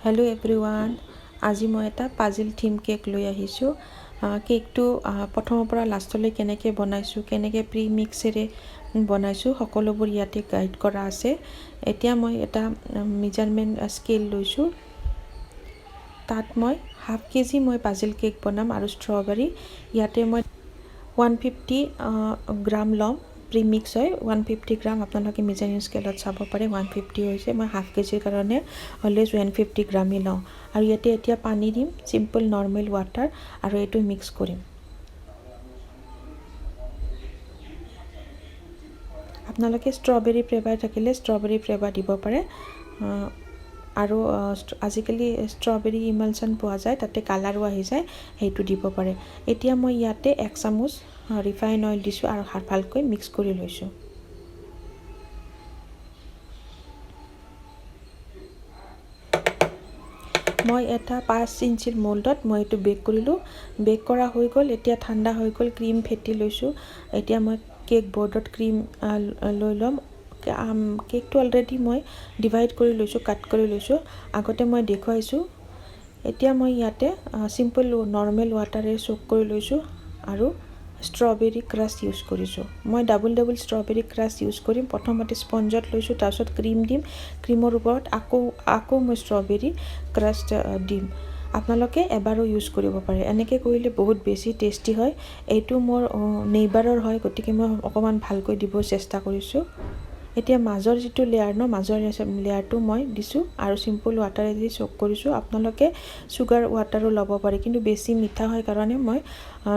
Hello' everyone, আজি মই এটা পাজিল থিম কেক লৈ আহিছোঁ। কেকটো প্ৰথমৰ পৰা লাষ্টলৈ কেনেকৈ বনাইছোঁ, কেনেকৈ প্ৰি মিক্সেৰে বনাইছোঁ, সকলোবোৰ ইয়াতে গাইড কৰা আছে। এতিয়া মই এটা মেজাৰমেণ্ট স্কেল লৈছোঁ। তাত মই 1/2 কেজি মই পাজিল কেক বনাম আৰু ষ্ট্ৰবেৰী ইয়াতে মই 150 গ্ৰাম ল'ম। প্ৰি মিক্স হয় 150 গ্ৰাম। আপোনালোকে মেজাৰিং স্কেলত চাব পাৰে 150 হৈছে। মই 1/2 কেজিৰ কাৰণে অলৱেজ 150 গ্ৰামেই লওঁ। আৰু ইয়াতে এতিয়া পানী দিম, চিম্পল নৰ্মেল ৱাটাৰ, আৰু এইটো মিক্স কৰিম। আপোনালোকে ষ্ট্ৰবেৰী ফ্লেভাৰ থাকিলে ষ্ট্ৰবেৰী ফ্লেভাৰ দিব পাৰে। আৰু আজিকালি ষ্ট্ৰবেৰী ইমালচন পোৱা যায়, তাতে কালাৰো আহি যায়, সেইটো দিব পাৰে। এতিয়া মই ইয়াতে 1 চামুচ ৰিফাইন অইল দিছোঁ আৰু ভালকৈ মিক্স কৰি লৈছোঁ। মই এটা 5 ইঞ্চিৰ মোল্ডত মই এইটো বেক কৰিলোঁ। বেক কৰা হৈ গ'ল, এতিয়া ঠাণ্ডা হৈ গ'ল। ক্ৰীম ফেটি লৈছোঁ। এতিয়া মই কেক বৰ্ডত ক্ৰীম লৈ ল'ম। কেকটো অলৰেডি মই ডিভাইড কৰি লৈছোঁ, কাট কৰি লৈছোঁ, আগতে মই দেখুৱাইছোঁ। এতিয়া মই ইয়াতে চিম্পল নৰ্মেল ৱাটাৰে চক কৰি লৈছোঁ আৰু ষ্ট্ৰবেৰী ক্ৰাছ ইউজ কৰিছোঁ। মই ডাবল ষ্ট্ৰবেৰী ক্ৰাছ ইউজ কৰিম। প্ৰথমতে স্পঞ্জত লৈছোঁ, তাৰপিছত ক্ৰীম দিম। ক্ৰীমৰ ওপৰত আকৌ মই ষ্ট্ৰবেৰী ক্ৰাছ দিম। আপোনালোকে এবাৰো ইউজ কৰিব পাৰে। এনেকৈ কৰিলে বহুত বেছি টেষ্টি হয়। এইটো মোৰ নেইবাৰৰ হয়, গতিকে মই অকণমান ভালকৈ দিব চেষ্টা কৰিছোঁ। এতিয়া মাজৰ যিটো লেয়াৰ মাজৰ লেয়াৰটো মই দিছোঁ আৰু চিম্পল ৱাটাৰেদি চক কৰিছোঁ। আপোনালোকে চুগাৰ ৱাটাৰো ল'ব পাৰে, কিন্তু বেছি মিঠা হয় কাৰণে মই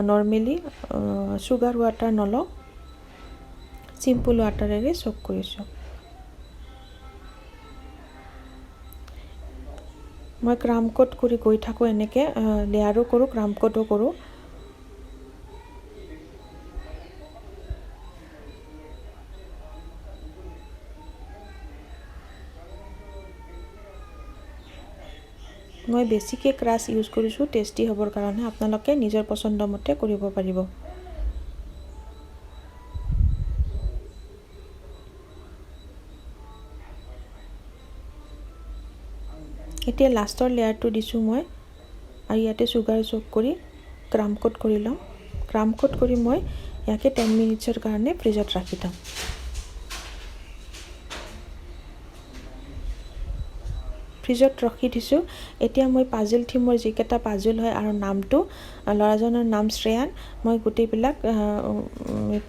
নৰ্মেলি চুগাৰ ৱাটাৰ নলওঁ, চিম্পল ৱাটাৰেৰে চক কৰিছোঁ। মই ক্ৰাম কোট কৰি গৈ থাকোঁ, এনেকৈ লেয়াৰো কৰোঁ, ক্ৰাম কোটো কৰোঁ। মই বেছিকৈ ক্ৰাছ ইউজ কৰিছোঁ টেষ্টি হ'বৰ কাৰণে। আপোনালোকে নিজৰ পচন্দ মতে কৰিব পাৰিব। এতিয়া লাষ্টৰ লেয়াৰটো দিছোঁ মই, আৰু ইয়াতে চুগাৰ চক কৰি ক্ৰাম কোট কৰি ল'ম। ক্ৰাম কোট কৰি মই ইয়াকে 10 মিনিটছৰ কাৰণে ফ্ৰিজত ৰাখি থ'ম। ফ্ৰিজত ৰাখি দিছোঁ। এতিয়া মই পাজিল থিমৰ যিকেইটা পাজিল হয় আৰু নামটো, ল'ৰাজনৰ নাম শ্ৰেয়ান, মই গোটেইবিলাক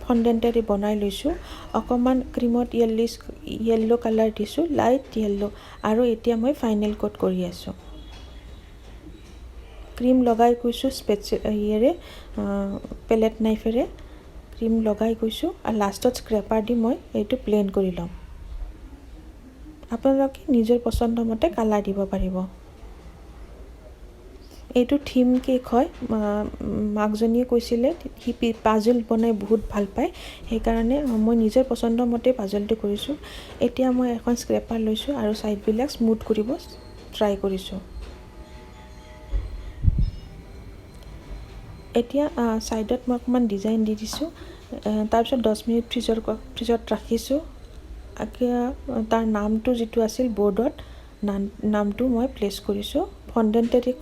ফণ্ডেণ্টেৰে বনাই লৈছোঁ। অকণমান ক্ৰীমত য়েল্ল' কালাৰ দিছোঁ, লাইট য়েল্ল', আৰু এতিয়া মই ফাইনেল কোট কৰি আছোঁ। ক্ৰীম লগাই গৈছোঁ পেলেট নাইফেৰে ক্ৰীম লগাই গৈছোঁ, আৰু লাষ্টত স্ক্ৰেপাৰ দি মই এইটো প্লেন কৰি ল'ম। আপোনালোকে নিজৰ পচন্দ মতে কালাৰ দিব পাৰিব। এইটো থিম কেক হয়। মাকজনীয়ে কৈছিলে সি পাজল বনাই বহুত ভাল পায়, সেইকাৰণে মই নিজৰ পচন্দ মতে পাজলটো কৰিছোঁ। এতিয়া মই এখন স্ক্ৰেপাৰ লৈছোঁ আৰু ছাইডবিলাক স্মুথ কৰিব ট্ৰাই কৰিছোঁ। এতিয়া ছাইডত মই অকণমান ডিজাইন দি দিছোঁ। তাৰপিছত 10 মিনিট ফ্ৰিজত ৰাখিছোঁ। তাৰ নামটো যিটো আছিল বৰ্ডত, নামটো মই প্লেচ কৰিছোঁ। ফণ্ডেণ্টেৰে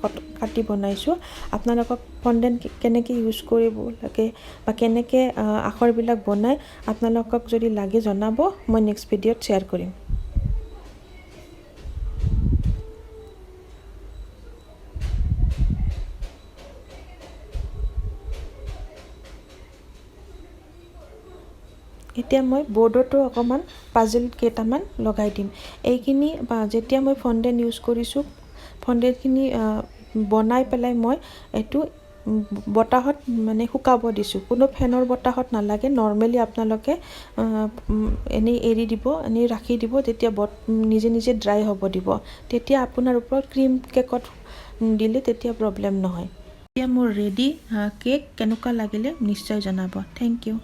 কাটি বনাইছোঁ। আপোনালোকক ফণ্ডেণ্ট কেনেকৈ ইউজ কৰিব লাগে বা কেনেকৈ আখৰবিলাক বনাই আপোনালোকক যদি লাগে জনাব, মই নেক্সট ভিডিঅ'ত শ্বেয়াৰ কৰিম। এতিয়া মই বৰ্ডতো অকণমান পাজিল কেইটামান লগাই দিম। এইখিনি যেতিয়া মই ফণ্ডেণ্ট ইউজ কৰিছোঁ, ফণ্ডেণ্টখিনি বনাই পেলাই মই এইটো বতাহত শুকাব দিছোঁ। কোনো ফেনৰ বতাহত নালাগে, নৰ্মেলি আপোনালোকে এনেই এৰি দিব, এনেই ৰাখি দিব, তেতিয়া নিজে নিজে ড্ৰাই হ'ব দিব। তেতিয়া আপোনাৰ ওপৰত ক্ৰীম কেকত দিলে তেতিয়া প্ৰব্লেম নহয়। এতিয়া মোৰ ৰেডি কেক। কেনেকুৱা লাগিলে নিশ্চয় জনাব। Thank U.